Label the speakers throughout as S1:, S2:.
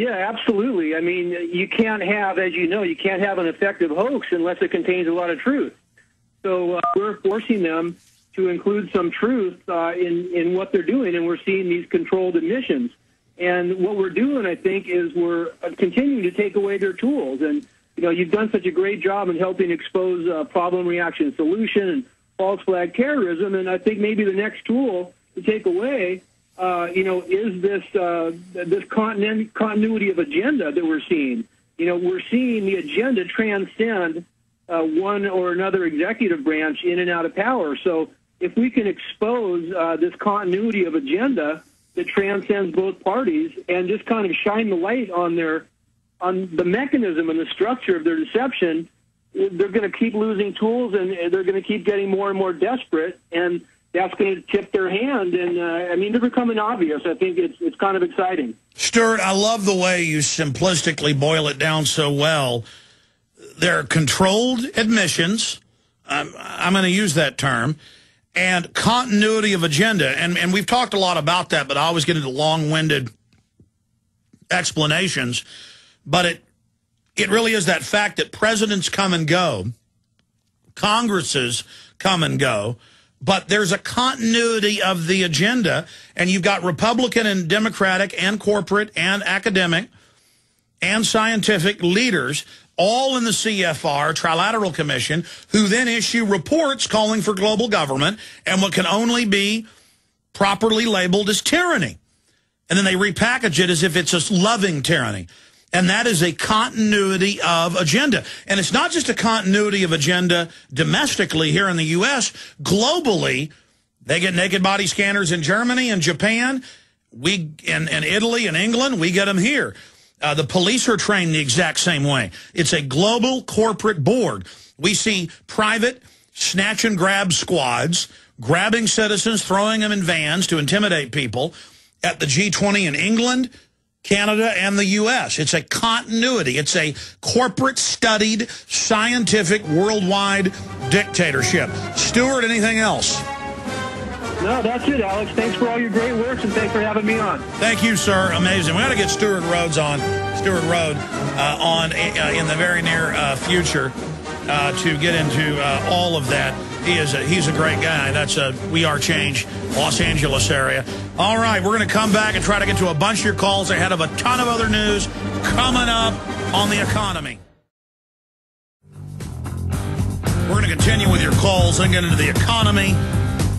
S1: Yeah, absolutely. I mean, you can't have, as you know, you can't have an effective hoax unless it contains a lot of truth. So we're forcing them to include some truth in what they're doing, and we're seeing these controlled admissions. And what we're doing, I think, is we're continuing to take away their tools. And, you know, you've done such a great job in helping expose problem, reaction, solution, and false flag terrorism. And I think maybe the next tool to take away is this continuity of agenda that we're seeing. You know, we're seeing the agenda transcend one or another executive branch in and out of power. So if we can expose this continuity of agenda that transcends both parties and just kind of shine the light on the mechanism and the structure of their deception, they're going to keep losing tools, and they're going to keep getting more and more desperate, and that's going to tip their hand. And, I mean, they're becoming obvious. I think it's kind of exciting.
S2: Stuart, I love the way you simplistically boil it down so well. There are controlled admissions. I'm going to use that term. And continuity of agenda. And we've talked a lot about that, but I always get into long-winded explanations. But it really is that fact that presidents come and go. Congresses come and go. But there's a continuity of the agenda, and you've got Republican and Democratic and corporate and academic and scientific leaders all in the CFR, Trilateral Commission, who then issue reports calling for global government and what can only be properly labeled as tyranny. And then they repackage it as if it's a loving tyranny. And that is a continuity of agenda. And it's not just a continuity of agenda domestically here in the U.S. Globally, they get naked body scanners in Germany and Japan, in Italy and England, we get them here. The police are trained the exact same way. It's a global corporate board. We see private snatch and grab squads grabbing citizens, throwing them in vans to intimidate people at the G20 in England, Canada, and the U.S. It's a continuity. It's a corporate-studied, scientific, worldwide dictatorship. Stuart, anything else?
S1: No, that's it, Alex. Thanks for all your great work, and thanks for having me on.
S2: Thank you, sir. Amazing. We got to get Stuart Rhodes on, in the very near future to get into all of that. He's a great guy. That's We Are Change, Los Angeles area. All right, we're going to come back and try to get to a bunch of your calls ahead of a ton of other news coming up on the economy. We're going to continue with your calls and get into the economy.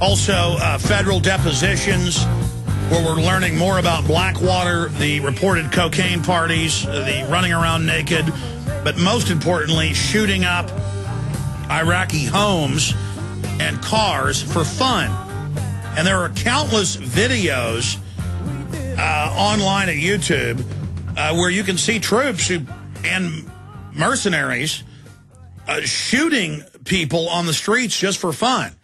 S2: Also, federal depositions, where we're learning more about Blackwater, the reported cocaine parties, the running around naked, but most importantly, shooting up Iraqi homes and cars for fun. And there are countless videos online at YouTube where you can see troops and mercenaries shooting people on the streets just for fun.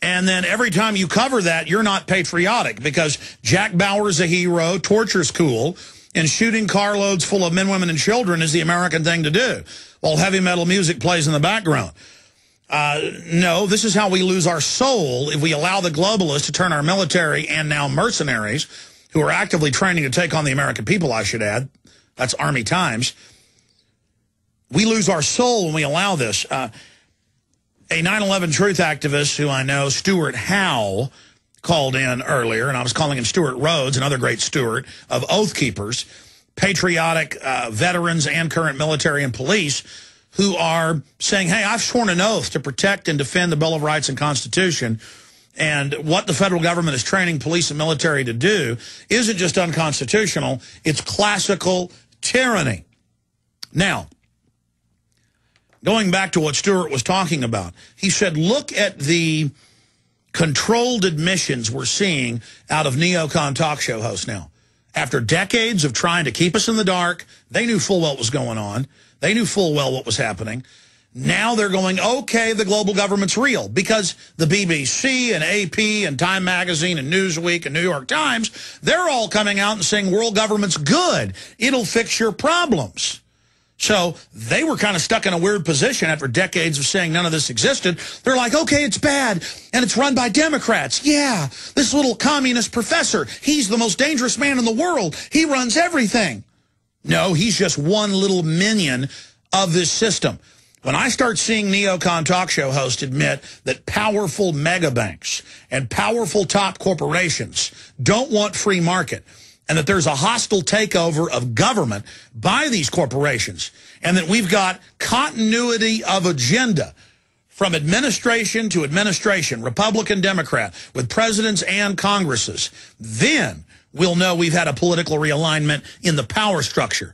S2: And then every time you cover that, you're not patriotic, because Jack Bauer's a hero, torture's cool, and shooting carloads full of men, women, and children is the American thing to do, while heavy metal music plays in the background. No, this is how we lose our soul if we allow the globalists to turn our military and now mercenaries, who are actively training to take on the American people, I should add. That's Army Times. We lose our soul when we allow this. A 9/11 truth activist who I know, Stuart Howe, called in earlier, and I was calling him Stuart Rhodes, another great Stuart, of Oath Keepers, patriotic veterans and current military and police, who are saying, hey, I've sworn an oath to protect and defend the Bill of Rights and Constitution, and what the federal government is training police and military to do isn't just unconstitutional, it's classical tyranny. Now, going back to what Stuart was talking about, he said, look at the controlled admissions we're seeing out of neocon talk show hosts now. After decades of trying to keep us in the dark, they knew full well what was going on. They knew full well what was happening. Now they're going, okay, the global government's real, because the BBC and AP and Time Magazine and Newsweek and New York Times, they're all coming out and saying world government's good. It'll fix your problems. So they were kind of stuck in a weird position after decades of saying none of this existed. They're like, okay, it's bad, and it's run by Democrats. Yeah, this little communist professor, he's the most dangerous man in the world. He runs everything. No, he's just one little minion of this system. When I start seeing neocon talk show hosts admit that powerful mega banks and powerful top corporations don't want free market, and that there's a hostile takeover of government by these corporations, and that we've got continuity of agenda from administration to administration, Republican, Democrat, with presidents and Congresses, then we'll know we've had a political realignment in the power structure.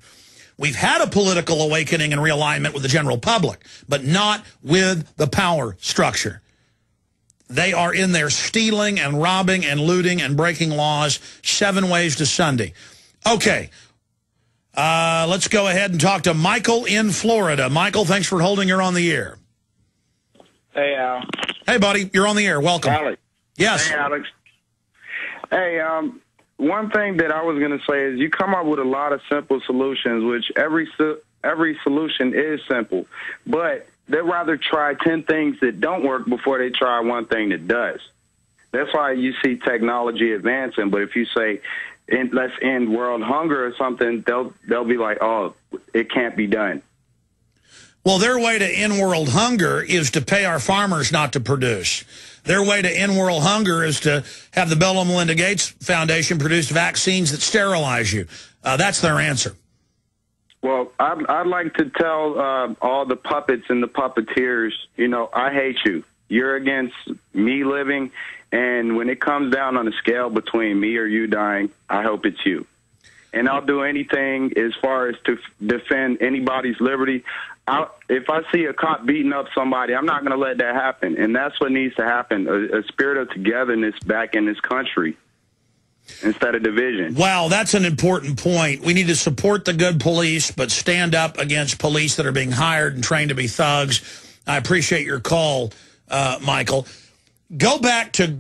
S2: We've had a political awakening and realignment with the general public, but not with the power structure. They are in there stealing and robbing and looting and breaking laws 7 ways to Sunday. Okay, let's go ahead and talk to Michael in Florida. Michael, thanks for holding. You're on the air.
S3: Hey, Al.
S2: Hey, buddy. You're on the air. Welcome.
S3: Alex.
S2: Yes.
S3: Hey, Alex. Hey, one thing that I was going to say is you come up with a lot of simple solutions, which every solution is simple. But they'd rather try 10 things that don't work before they try one thing that does. That's why you see technology advancing. But if you say, let's end world hunger or something, they'll be like, oh, it can't be done.
S2: Well, their way to end world hunger is to pay our farmers not to produce. Their way to end world hunger is to have the Bill and Melinda Gates Foundation produce vaccines that sterilize you. That's their answer.
S3: Well, I'd like to tell all the puppets and the puppeteers, you know, I hate you. You're against me living, and when it comes down on the scale between me or you dying, I hope it's you. And I'll do anything as far as to defend anybody's liberty. If I see a cop beating up somebody, I'm not going to let that happen. And that's what needs to happen, a spirit of togetherness back in this country instead of division.
S2: Wow, that's an important point. We need to support the good police, but stand up against police that are being hired and trained to be thugs. I appreciate your call, Michael. Go back to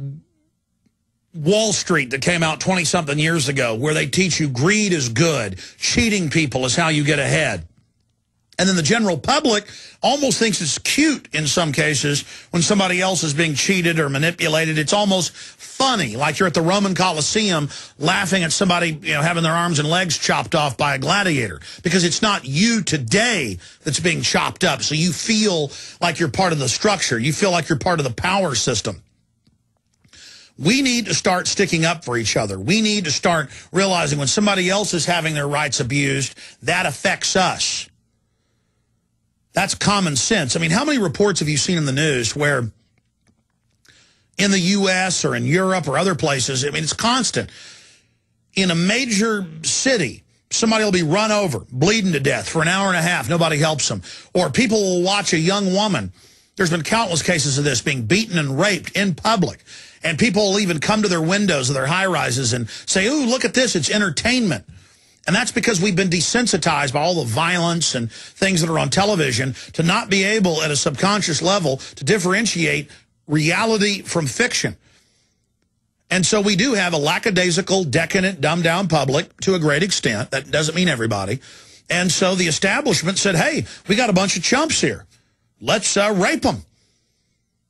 S2: Wall Street that came out 20-something years ago, where they teach you greed is good, cheating people is how you get ahead. And then the general public almost thinks it's cute in some cases when somebody else is being cheated or manipulated. It's almost funny, like you're at the Roman Colosseum laughing at somebody, you know, having their arms and legs chopped off by a gladiator, because it's not you today that's being chopped up. So you feel like you're part of the structure. You feel like you're part of the power system. We need to start sticking up for each other. We need to start realizing when somebody else is having their rights abused, that affects us. That's common sense. I mean, how many reports have you seen in the news where in the U.S. or in Europe or other places, I mean, it's constant. In a major city, somebody will be run over, bleeding to death for an hour and a half. Nobody helps them. Or people will watch a young woman. There's been countless cases of this, being beaten and raped in public. And people will even come to their windows of their high-rises and say, ooh, look at this, it's entertainment. And that's because we've been desensitized by all the violence and things that are on television to not be able at a subconscious level to differentiate reality from fiction. And so we do have a lackadaisical, decadent, dumbed-down public to a great extent. That doesn't mean everybody. And so the establishment said, hey, we got a bunch of chumps here. Let's rape them.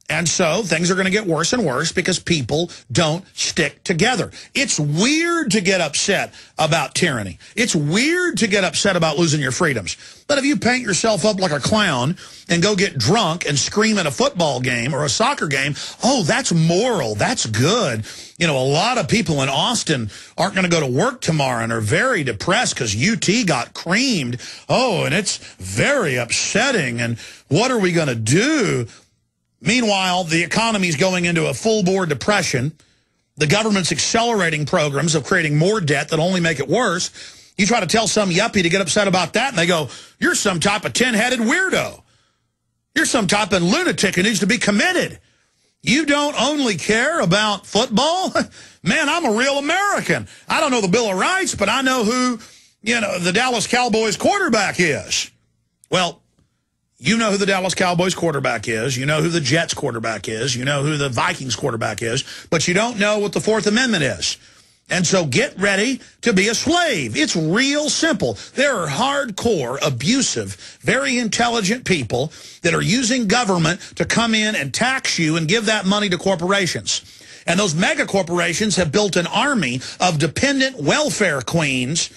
S2: And so things are going to get worse and worse because people don't stick together. It's weird to get upset about tyranny. It's weird to get upset about losing your freedoms. But if you paint yourself up like a clown and go get drunk and scream at a football game or a soccer game, oh, that's moral. That's good. You know, a lot of people in Austin aren't going to go to work tomorrow and are very depressed because UT got creamed. Oh, and it's very upsetting. And what are we going to do? Meanwhile, the economy is going into a full-bore depression. The government's accelerating programs of creating more debt that only make it worse. You try to tell some yuppie to get upset about that, and they go, you're some type of tin-headed weirdo. You're some type of lunatic who needs to be committed. You don't only care about football? Man, I'm a real American. I don't know the Bill of Rights, but I know who, you know, the Dallas Cowboys quarterback is. Well, you know who the Dallas Cowboys quarterback is. You know who the Jets quarterback is. You know who the Vikings quarterback is. But you don't know what the Fourth Amendment is. And so get ready to be a slave. It's real simple. There are hardcore, abusive, very intelligent people that are using government to come in and tax you and give that money to corporations. And those mega corporations have built an army of dependent welfare queens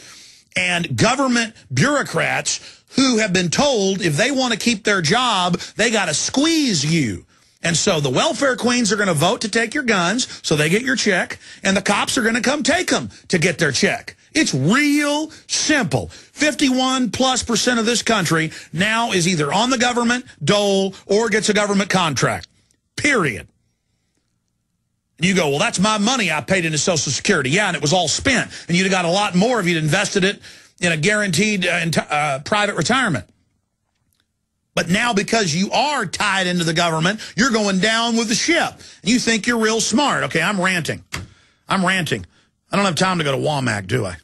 S2: and government bureaucrats who have been told if they want to keep their job, they got to squeeze you. And so the welfare queens are going to vote to take your guns so they get your check, and the cops are going to come take them to get their check. It's real simple. 51+% of this country now is either on the government dole or gets a government contract, period. And you go, well, that's my money I paid into Social Security. Yeah, and it was all spent. And you'd have got a lot more if you'd invested it in a guaranteed private retirement. But now because you are tied into the government, you're going down with the ship. And you think you're real smart. Okay, I'm ranting. I don't have time to go to WAMAC, do I?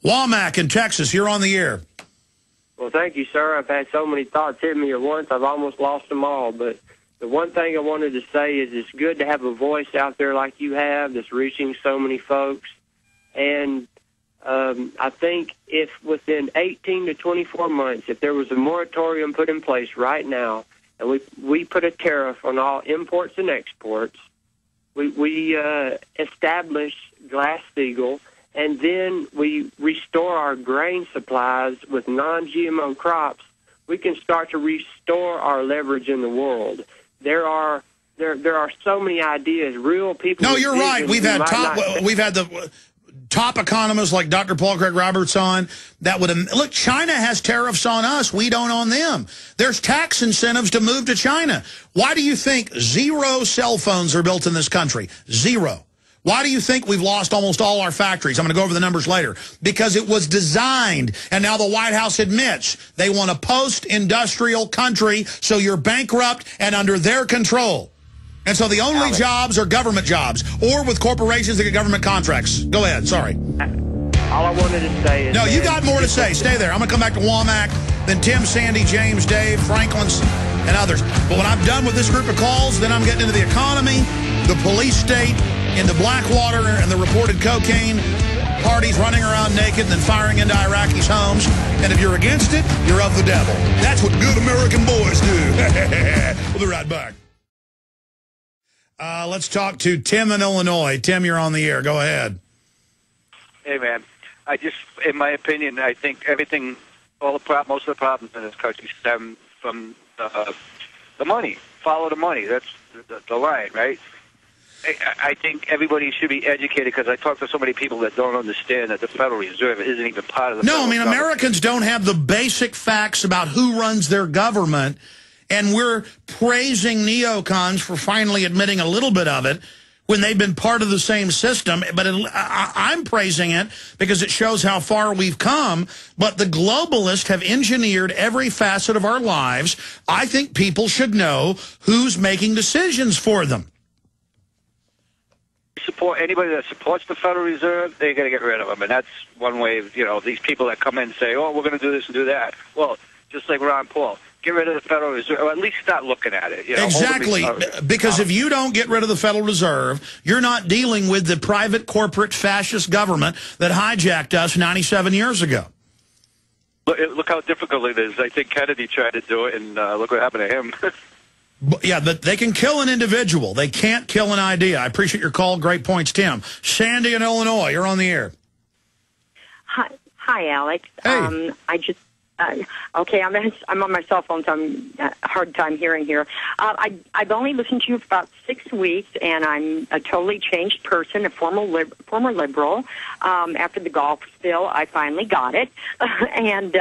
S2: WAMAC in Texas, you're on the air.
S4: Well, thank you, sir. I've had so many thoughts hit me at once, I've almost lost them all. But the one thing I wanted to say is it's good to have a voice out there like you have that's reaching so many folks. And I think if within 18 to 24 months, if there was a moratorium put in place right now, and we put a tariff on all imports and exports, we establish Glass-Steagall, and then we restore our grain supplies with non-GMO crops, we can start to restore our leverage in the world. There are so many ideas, real people.
S2: No, you're right. We've had the top economists like Dr. Paul Craig Roberts on that would look. China has tariffs on us. We don't on them. There's tax incentives to move to China. Why do you think 0 cell phones are built in this country? 0. Why do you think we've lost almost all our factories? I'm going to go over the numbers later. Because it was designed, and now the White House admits they want a post-industrial country, so you're bankrupt and under their control. And so the only jobs are government jobs, or with corporations that get government contracts. Go ahead, sorry.
S4: All I wanted to say is...
S2: No, you got more to say. Stay there. I'm going to come back to WAMAC, then Tim, Sandy, James, Dave, Franklin's, and others. But when I'm done with this group of calls, then I'm getting into the economy, the police state, into Blackwater, and the reported cocaine parties running around naked and then firing into Iraqis' homes. And if you're against it, you're of the devil. That's what good American boys do. We'll be right back. Let's talk to Tim in Illinois. Tim, you're on the air. Go ahead.
S5: Hey, man. In my opinion, I think most of the problems in this country stem from the money. Follow the money. That's the line, right? I think everybody should be educated, because I talk to so many people that don't understand that the Federal Reserve isn't even part of the federal government.
S2: Americans don't have the basic facts about who runs their government, and we're praising neocons for finally admitting a little bit of it when they've been part of the same system. But I'm praising it because it shows how far we've come. But the globalists have engineered every facet of our lives. I think people should know who's making decisions for them.
S5: Support anybody that supports the Federal Reserve, they got to get rid of them. And that's one way of, these people that come in and say, oh, we're going to do this and do that. Well, just like Ron Paul, get rid of the Federal Reserve, or at least start looking at it.
S2: Exactly, because if you don't get rid of the Federal Reserve, you're not dealing with the private corporate fascist government that hijacked us 97 years ago.
S5: Look how difficult it is. I think Kennedy tried to do it, and look what happened to him.
S2: Yeah, but they can kill an individual. They can't kill an idea. I appreciate your call. Great points, Tim. Sandy in Illinois, you're on the air.
S6: Hi, Alex.
S2: Hey.
S6: Okay, I'm on my cell phone, so I'm hard time hearing here. I've only listened to you for about 6 weeks, and I'm a totally changed person, a former liberal. After the golf spill, I finally got it, and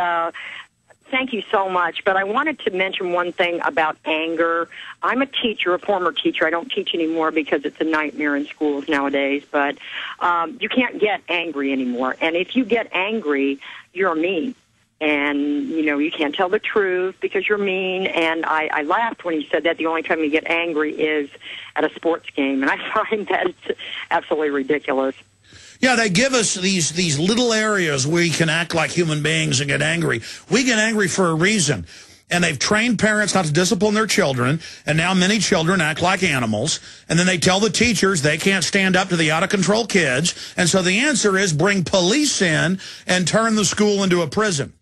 S6: thank you so much. But I wanted to mention one thing about anger. I'm a teacher, a former teacher. I don't teach anymore because it's a nightmare in schools nowadays. But you can't get angry anymore, and if you get angry, you're mean. And, you can't tell the truth because you're mean. And I laughed when he said that the only time you get angry is at a sports game. And I find that it's absolutely ridiculous.
S2: Yeah, they give us these little areas where we can act like human beings and get angry. We get angry for a reason. And they've trained parents not to discipline their children, and now many children act like animals. And then they tell the teachers they can't stand up to the out-of-control kids. And so the answer is bring police in and turn the school into a prison.